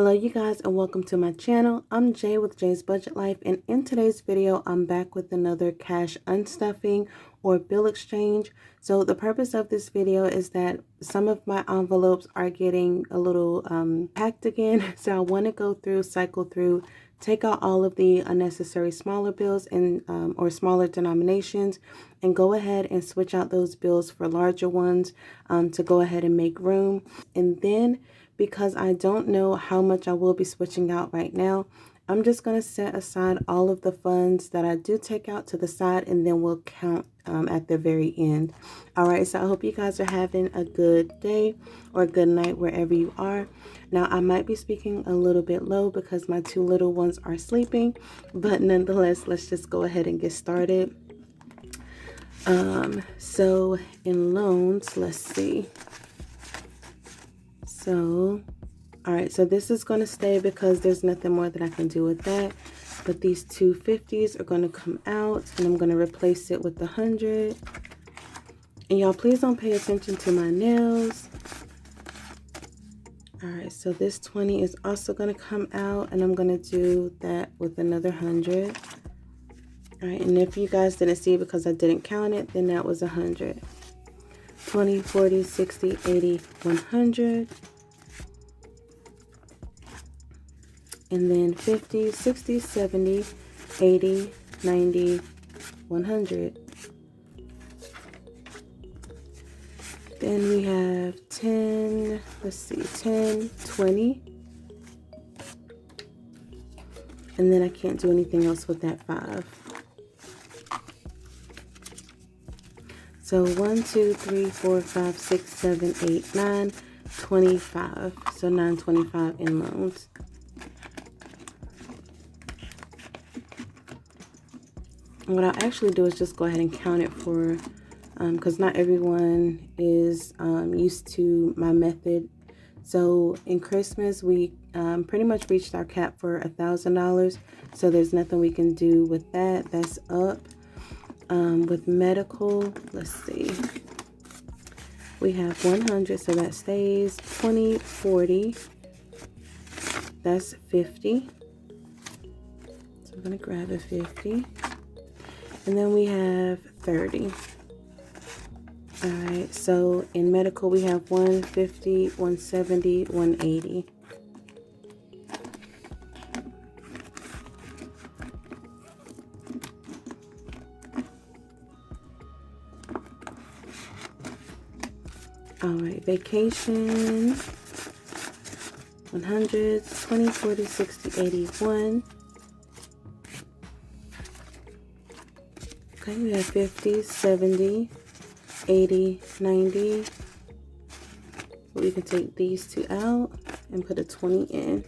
Hello you guys and welcome to my channel. I'm Jay with Jay's Budget Life, and in today's video I'm back with another cash unstuffing or bill exchange. So the purpose of this video is that some of my envelopes are getting a little packed again. So I want to go through, cycle through, take out all of the unnecessary smaller bills and or smaller denominations, and go ahead and switch out those bills for larger ones to go ahead and make room. And then, because I don't know how much I will be switching out right now, I'm just going to set aside all of the funds that I do take out to the side, and then we'll count at the very end. Alright, so I hope you guys are having a good day or a good night wherever you are. Now, I might be speaking a little bit low because my two little ones are sleeping, but nonetheless, let's just go ahead and get started. So in loans, let's see. So, all right, so this is going to stay because there's nothing more that I can do with that. But these two 50s are going to come out, and I'm going to replace it with the 100. And y'all, please don't pay attention to my nails. All right, so this 20 is also going to come out, and I'm going to do that with another 100. All right, and if you guys didn't see it because I didn't count it, then that was 100. 20, 40, 60, 80, 100. And then 50, 60, 70, 80, 90, 100. Then we have 10, let's see, 10, 20. And then I can't do anything else with that 5. So 1, 2, 3, 4, 5, 6, 7, 8, 9, 25. So 925 in loans. What I'll actually do is just go ahead and count it for, because not everyone is used to my method. So in Christmas, we pretty much reached our cap for $1,000. So there's nothing we can do with that. That's up. With medical, let's see. We have 100, so that stays. 20, 40. That's 50. So I'm going to grab a 50. And then we have 30. All right, so in medical, we have 150, 170, 180. All right, vacation, 100, 20, 40, 60, 81. Okay, we have 50, 70, 80, 90. We can take these two out and put a 20 in.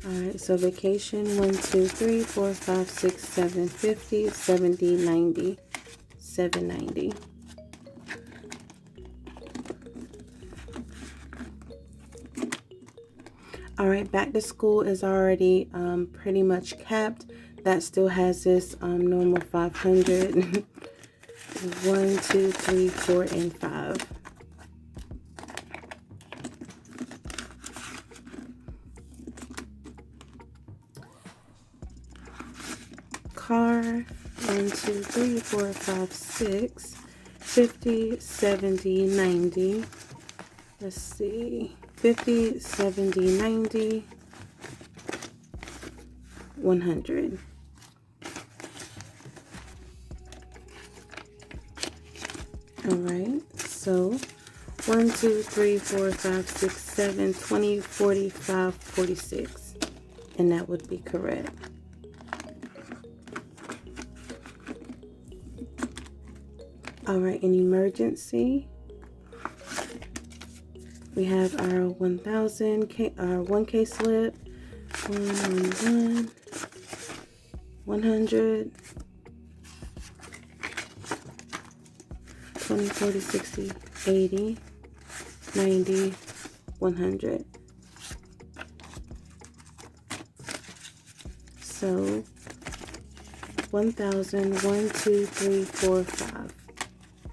Alright, so vacation, 1, 2, 3, 4, 5, 6, 7, 50, 70, 90, 790. Alright, back to school is already pretty much capped. That still has this normal 500. 1, 2, 3, 4, and 5. Car, 1, 2, 3, 4, 5, 6, 50, 70, 90. Let's see. 50, 70, 90, 100. Alright, so 1, 2, 3, 4, 5, 6, 7, 20, 45, 46. And that would be correct. Alright, in emergency, we have our 1,000, our 1K slip, 1, 100, 20, 40, 60, 80, 90, 100. So 1,000, 1, 2, 3, 4, 5,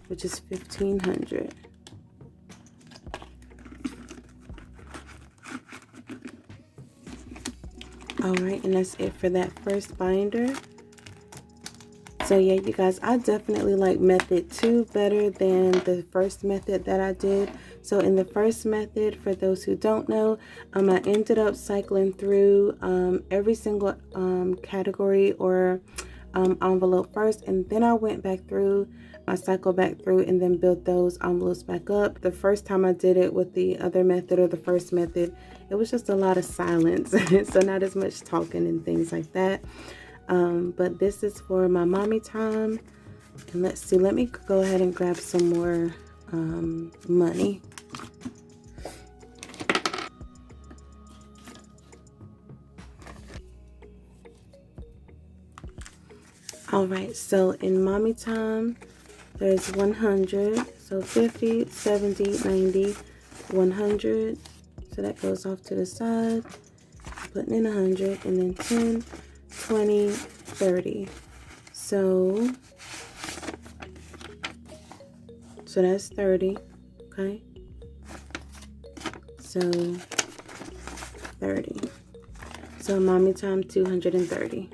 which is 1,500. Alright, and that's it for that first binder. So yeah, you guys, I definitely like method 2 better than the first method that I did. So in the first method, for those who don't know, I ended up cycling through every single category or envelope first, and then I went back through, I cycled back through and then built those envelopes back up. The first time I did it with the other method or the first method, it was just a lot of silence, so not as much talking and things like that. But this is for my mommy time. And let's see, let me go ahead and grab some more money. All right, so in mommy time, there's 100. So 50, 70, 90, 100. So that goes off to the side. Putting in 100, and then 10, 20, 30. So that's 30, okay? So 30. So mommy time, 230.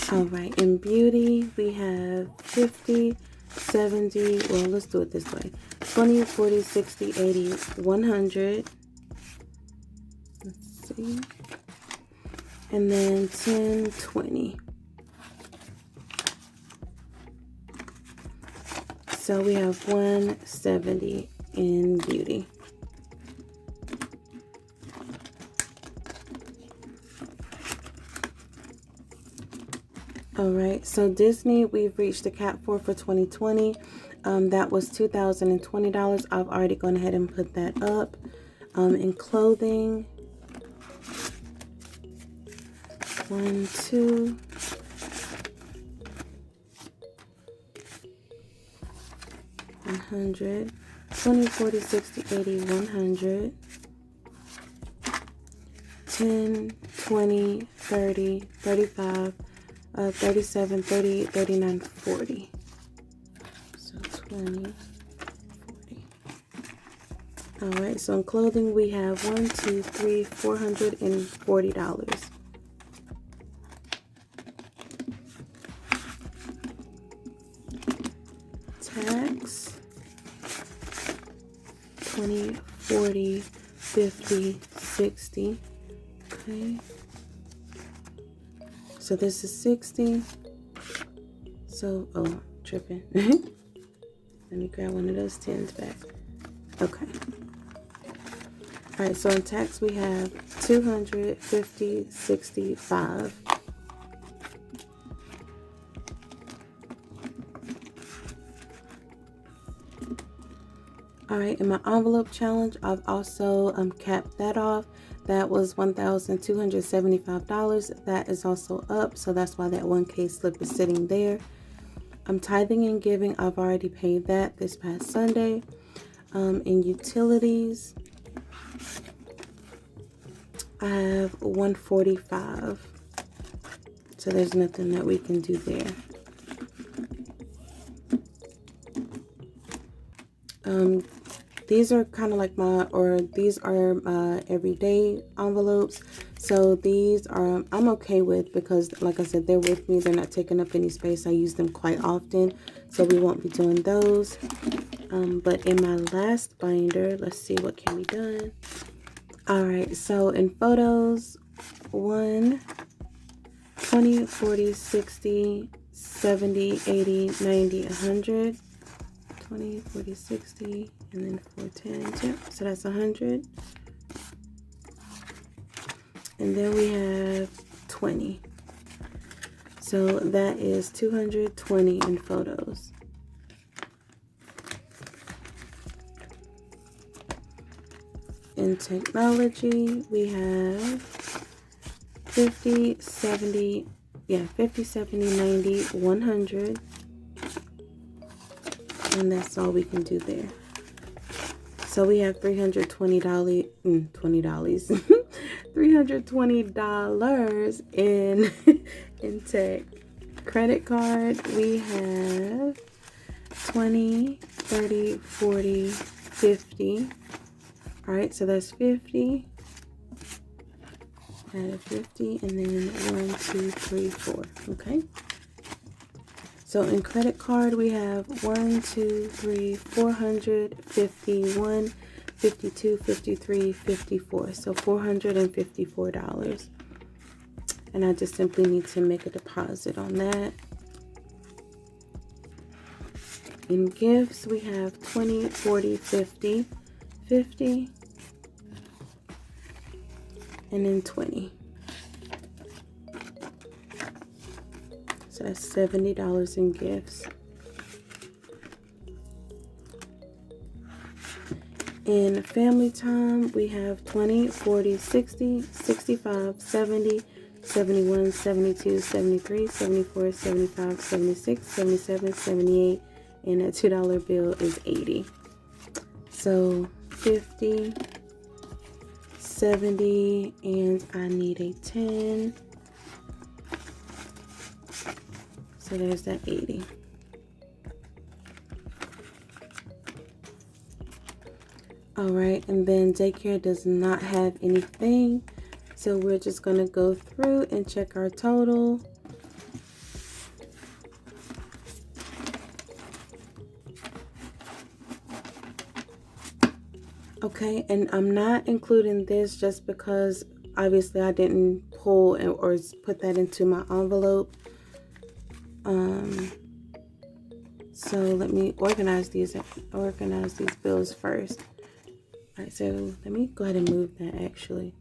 All right, in beauty, we have 50, 70, well, let's do it this way. 20, 40, 60, 80, 100. Let's see. And then 10, 20. So we have 170 in beauty. All right, so Disney, we've reached the cap for 2020. That was $2,020. I've already gone ahead and put that up. In clothing, 1, 2, 100, 20, 40, 60, 80, 100, 10, 20, 30, 35, 37, 38, 39, 40. So 20, 40. All right, so in clothing we have $440. Tax, 20, 40, 50, 60. Okay. So this is 60. So, oh, tripping. Let me grab one of those 10s back. Okay. All right, so in tax we have 250, 65. All right, in my envelope challenge, I've also capped that off. That was $1,275. That is also up, so that's why that 1K slip is sitting there. Tithing and giving, I've already paid that this past Sunday. In utilities, I have $145. So there's nothing that we can do there. These are kind of like these are my everyday envelopes. So these are, I'm okay with, because like I said, they're with me. They're not taking up any space. I use them quite often, so we won't be doing those. But in my last binder, let's see what can be done. All right, so in photos, 1, 20, 40, 60, 70, 80, 90, 100. 20, 40, 60, and then 4 10s. Yep, so that's 100. And then we have 20. So that is 220 in photos. In technology, we have 50, 70, 50, 70, 90, 100. And that's all we can do there. So we have $320, $320 in in tech. credit card, we have 20, 30, 40, 50. All right, so that's 50. Add a 50, and then 1, 2, 3, 4. Okay. So in credit card, we have 1, 2, 3, 400, 51, 52, 53, 54. So $454. And I just simply need to make a deposit on that. In gifts, we have 20, 40, 50, 50, and then 20. So that's $70 in gifts. In family time, we have 20, 40, 60, 65, 70, 71, 72, 73, 74, 75, 76, 77, 78, and that $2 bill is 80. So 50, 70, and I need a 10. So there's that 80. All right, and then daycare does not have anything. So we're just going to go through and check our total. Okay, and I'm not including this just because obviously I didn't pull or put that into my envelope. So let me organize these bills first. All right, so let me go ahead and move that actually.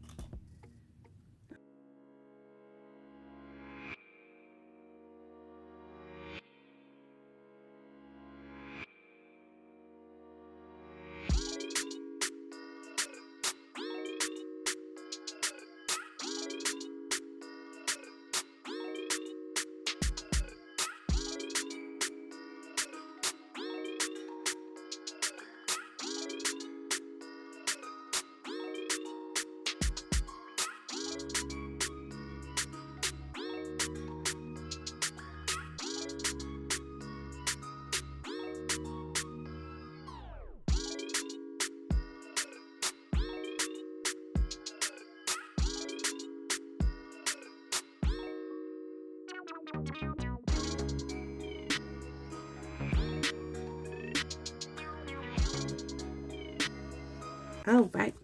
All right,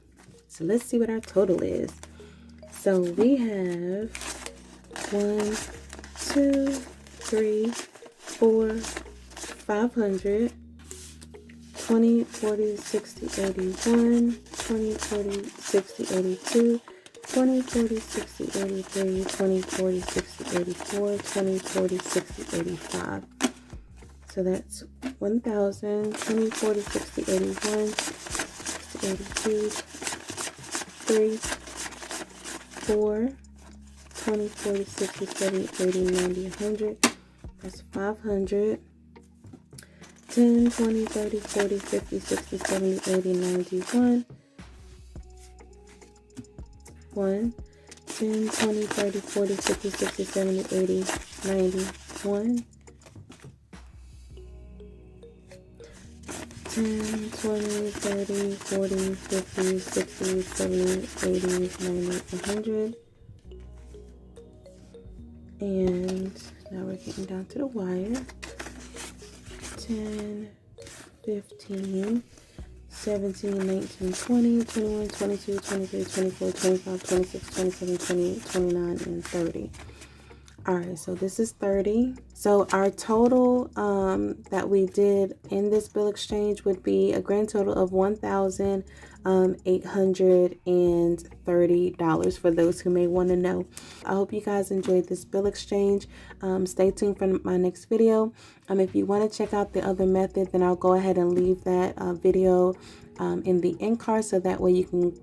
so let's see what our total is. So we have 1, 2, 3, 4, 500, 20, 40, 60, 81, 20, 40, 60, 82, 20, 40, 60, 83, 20, 40, 60, 84, 20, 40, 60, 85. So that's 1,000, 20, 40, 60, 81, 82, 3, 4, 20, 40, 60, 70, 80, 90, 100. That's 500. 10, 20, 30, 40, 50, 60, 70, 80, 91. 1, 10, 20, 30, 40, 50, 60, 70, 80, 91. 10, 20, 30, 40, 50, 60, 70, 80, 90, 100. And now we're getting down to the wire. 10, 15, 17, 19, 20, 21, 22, 23, 24, 25, 26, 27, 28, 29, and 30. All right, so this is 30. So our total that we did in this bill exchange would be a grand total of $1,830 for those who may want to know. I hope you guys enjoyed this bill exchange. Stay tuned for my next video. If you want to check out the other method, then I'll go ahead and leave that video in the end card so that way you can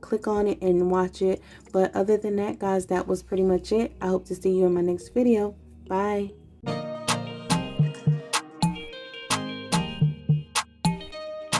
click on it and watch it. But other than that, guys, that was pretty much it. I hope to see you in my next video. Bye.